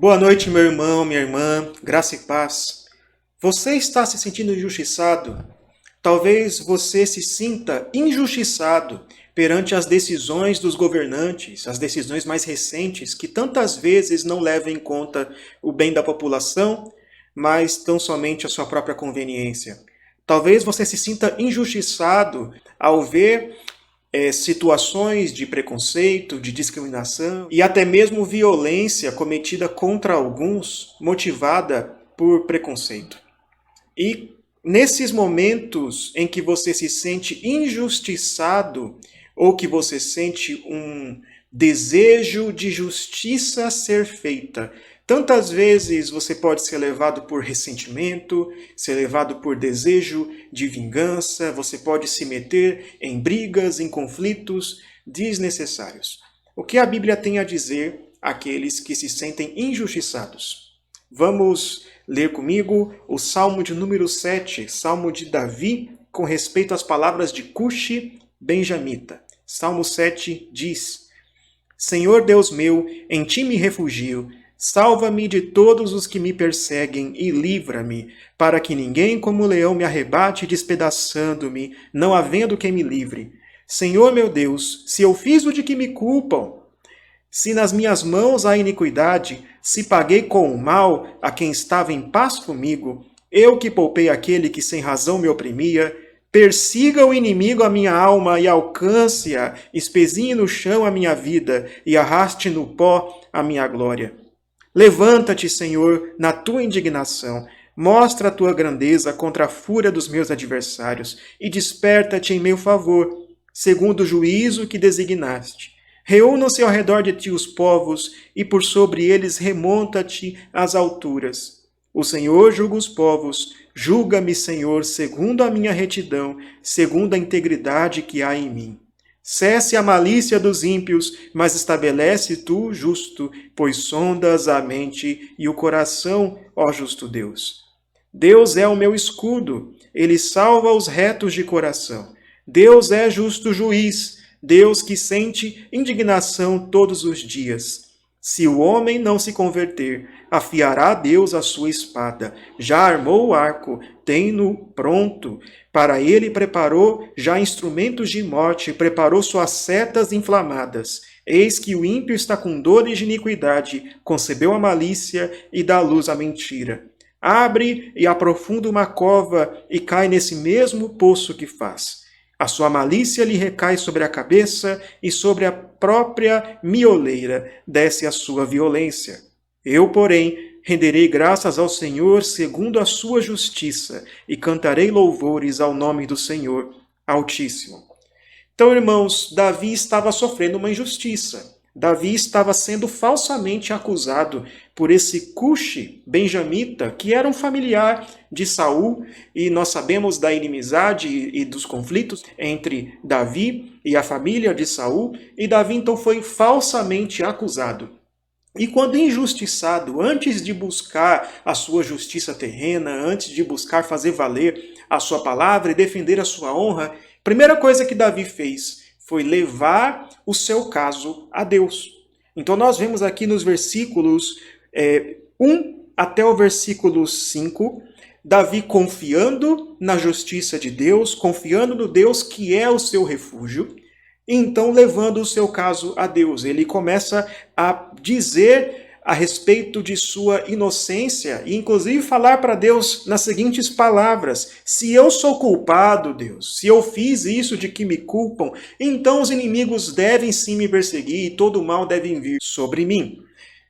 Boa noite, meu irmão, minha irmã, graça e paz. Você está se sentindo injustiçado? Talvez você se sinta injustiçado perante as decisões dos governantes, as decisões mais recentes, que tantas vezes não levam em conta o bem da população, mas tão somente a sua própria conveniência. Talvez você se sinta injustiçado ao ver situações de preconceito, de discriminação e até mesmo violência cometida contra alguns, motivada por preconceito. E nesses momentos em que você se sente injustiçado ou que você sente um desejo de justiça ser feita, tantas vezes você pode ser levado por ressentimento, ser levado por desejo de vingança, você pode se meter em brigas, em conflitos desnecessários. O que a Bíblia tem a dizer àqueles que se sentem injustiçados? Vamos ler comigo o Salmo de número 7, Salmo de Davi, com respeito às palavras de Cushi benjamita. Salmo 7 diz: Senhor Deus meu, em ti me refugio. Salva-me de todos os que me perseguem e livra-me, para que ninguém como leão me arrebate despedaçando-me, não havendo quem me livre. Senhor meu Deus, se eu fiz o de que me culpam, se nas minhas mãos há iniquidade, se paguei com o mal a quem estava em paz comigo, eu que poupei aquele que sem razão me oprimia, persiga o inimigo a minha alma e alcance-a, espezinhe no chão a minha vida e arraste no pó a minha glória. Levanta-te, Senhor, na tua indignação, mostra a tua grandeza contra a fúria dos meus adversários e desperta-te em meu favor, segundo o juízo que designaste. Reúnam-se ao redor de ti os povos, e por sobre eles remonta-te às alturas. O Senhor julga os povos, julga-me, Senhor, segundo a minha retidão, segundo a integridade que há em mim. Cesse a malícia dos ímpios, mas estabelece tu o justo, pois sondas a mente e o coração, ó justo Deus. Deus é o meu escudo, ele salva os retos de coração. Deus é justo juiz, Deus que sente indignação todos os dias. Se o homem não se converter, afiará Deus a sua espada. Já armou o arco, tem-no pronto. Para ele preparou já instrumentos de morte, preparou suas setas inflamadas. Eis que o ímpio está com dores de iniquidade, concebeu a malícia e dá luz à mentira. Abre e aprofunda uma cova e cai nesse mesmo poço que faz. A sua malícia lhe recai sobre a cabeça e sobre a própria mioleira desce a sua violência. Eu, porém, renderei graças ao Senhor segundo a sua justiça e cantarei louvores ao nome do Senhor Altíssimo. Então, irmãos, Davi estava sofrendo uma injustiça. Davi estava sendo falsamente acusado por esse Cushi benjamita, que era um familiar de Saul, e nós sabemos da inimizade e dos conflitos entre Davi e a família de Saul, e Davi então foi falsamente acusado. E quando injustiçado, antes de buscar a sua justiça terrena, antes de buscar fazer valer a sua palavra e defender a sua honra, a primeira coisa que Davi fez foi levar o seu caso a Deus. Então nós vemos aqui nos versículos 1 até o versículo 5, Davi confiando na justiça de Deus, confiando no Deus que é o seu refúgio, e então levando o seu caso a Deus. Ele começa a dizer a respeito de sua inocência e inclusive falar para Deus nas seguintes palavras: se eu sou culpado, Deus, se eu fiz isso de que me culpam, então os inimigos devem sim me perseguir e todo o mal deve vir sobre mim.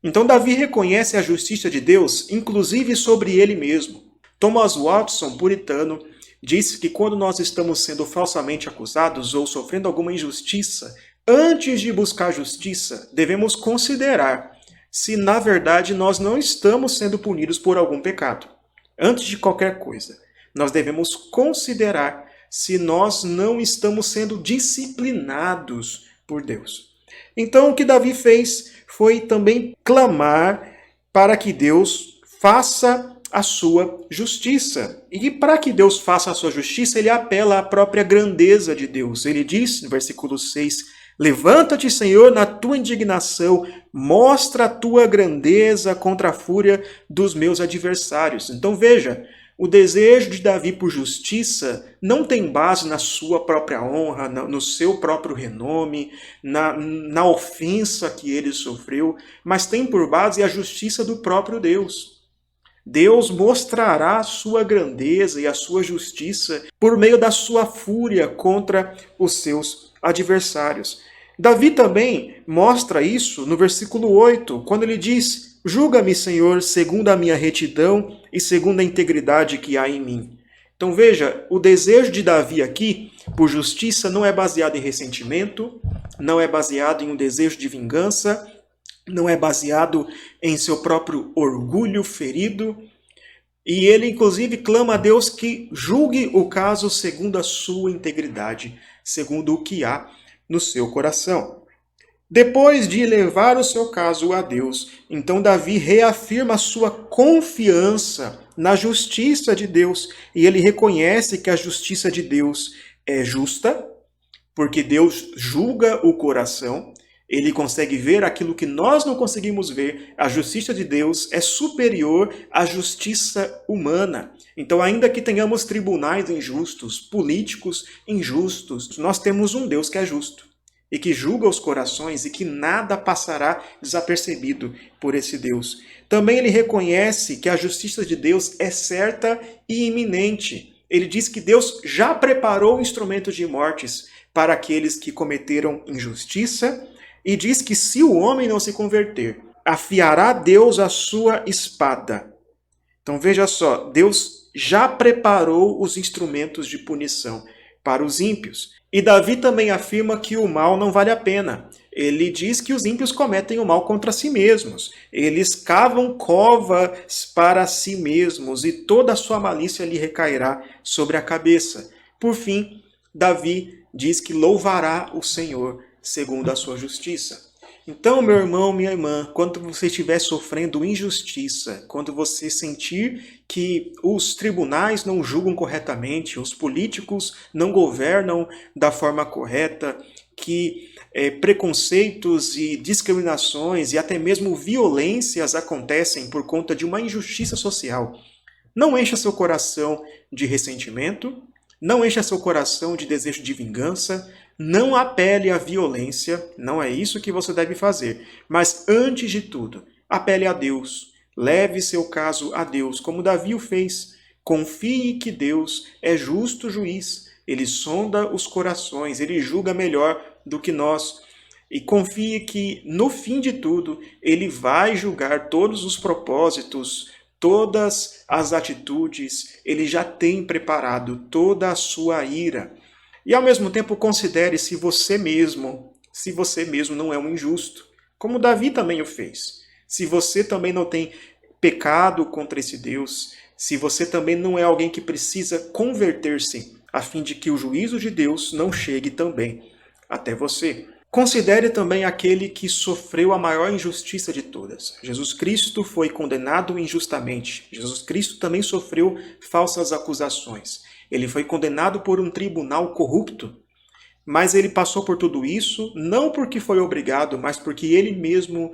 Então Davi reconhece a justiça de Deus, inclusive sobre ele mesmo. Thomas Watson, puritano, disse que quando nós estamos sendo falsamente acusados ou sofrendo alguma injustiça, antes de buscar justiça, devemos considerar se na verdade nós não estamos sendo punidos por algum pecado. Antes de qualquer coisa, nós devemos considerar se nós não estamos sendo disciplinados por Deus. Então o que Davi fez foi também clamar para que Deus faça a sua justiça. E para que Deus faça a sua justiça, ele apela à própria grandeza de Deus. Ele diz, no versículo 6, Levanta-te, Senhor, na tua indignação, mostra a tua grandeza contra a fúria dos meus adversários. Então veja, o desejo de Davi por justiça não tem base na sua própria honra, no seu próprio renome, na ofensa que ele sofreu, mas tem por base a justiça do próprio Deus. Deus mostrará a sua grandeza e a sua justiça por meio da sua fúria contra os seus adversários. Davi também mostra isso no versículo 8, quando ele diz: julga-me, Senhor, segundo a minha retidão e segundo a integridade que há em mim. Então veja, o desejo de Davi aqui por justiça não é baseado em ressentimento, não é baseado em um desejo de vingança, não é baseado em seu próprio orgulho ferido. E ele, inclusive, clama a Deus que julgue o caso segundo a sua integridade, segundo o que há no seu coração. Depois de levar o seu caso a Deus, então Davi reafirma a sua confiança na justiça de Deus. E ele reconhece que a justiça de Deus é justa, porque Deus julga o coração. Ele consegue ver aquilo que nós não conseguimos ver. A justiça de Deus é superior à justiça humana. Então, ainda que tenhamos tribunais injustos, políticos injustos, nós temos um Deus que é justo e que julga os corações e que nada passará desapercebido por esse Deus. Também ele reconhece que a justiça de Deus é certa e iminente. Ele diz que Deus já preparou instrumentos de mortes para aqueles que cometeram injustiça, e diz que se o homem não se converter, afiará Deus a sua espada. Então veja só, Deus já preparou os instrumentos de punição para os ímpios. E Davi também afirma que o mal não vale a pena. Ele diz que os ímpios cometem o mal contra si mesmos. Eles cavam covas para si mesmos e toda a sua malícia lhe recairá sobre a cabeça. Por fim, Davi diz que louvará o Senhor segundo a sua justiça. Então, meu irmão, minha irmã, quando você estiver sofrendo injustiça, quando você sentir que os tribunais não julgam corretamente, os políticos não governam da forma correta, que preconceitos e discriminações e até mesmo violências acontecem por conta de uma injustiça social, não encha seu coração de ressentimento, não encha seu coração de desejo de vingança, não apele à violência, não é isso que você deve fazer. Mas, antes de tudo, apele a Deus. Leve seu caso a Deus, como Davi o fez. Confie que Deus é justo juiz. Ele sonda os corações, ele julga melhor do que nós. E confie que, no fim de tudo, ele vai julgar todos os propósitos, todas as atitudes, ele já tem preparado toda a sua ira. E ao mesmo tempo considere se você mesmo não é um injusto, como Davi também o fez. Se você também não tem pecado contra esse Deus, se você também não é alguém que precisa converter-se, a fim de que o juízo de Deus não chegue também até você. Considere também aquele que sofreu a maior injustiça de todas. Jesus Cristo foi condenado injustamente. Jesus Cristo também sofreu falsas acusações. Ele foi condenado por um tribunal corrupto. Mas ele passou por tudo isso, não porque foi obrigado, mas porque ele mesmo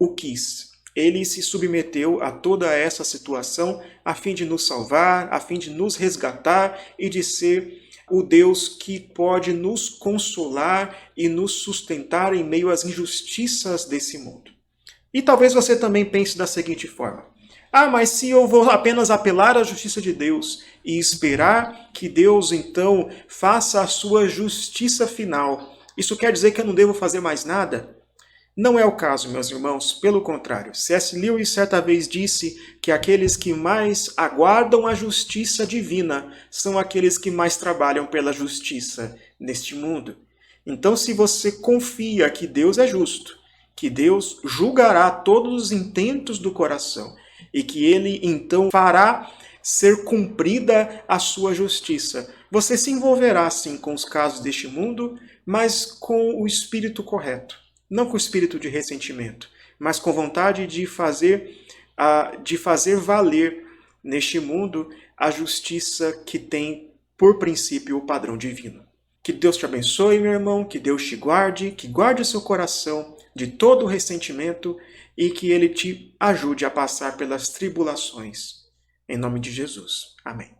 o quis. Ele se submeteu a toda essa situação a fim de nos salvar, a fim de nos resgatar e de ser o Deus que pode nos consolar e nos sustentar em meio às injustiças desse mundo. E talvez você também pense da seguinte forma: mas se eu vou apenas apelar à justiça de Deus e esperar que Deus então faça a sua justiça final, isso quer dizer que eu não devo fazer mais nada? Não é o caso, meus irmãos, pelo contrário. C.S. Lewis certa vez disse que aqueles que mais aguardam a justiça divina são aqueles que mais trabalham pela justiça neste mundo. Então, se você confia que Deus é justo, que Deus julgará todos os intentos do coração e que Ele então fará ser cumprida a sua justiça, você se envolverá sim com os casos deste mundo, mas com o espírito correto. Não com espírito de ressentimento, mas com vontade de fazer valer neste mundo a justiça que tem por princípio o padrão divino. Que Deus te abençoe, meu irmão, que Deus te guarde, que guarde o seu coração de todo ressentimento e que Ele te ajude a passar pelas tribulações. Em nome de Jesus. Amém.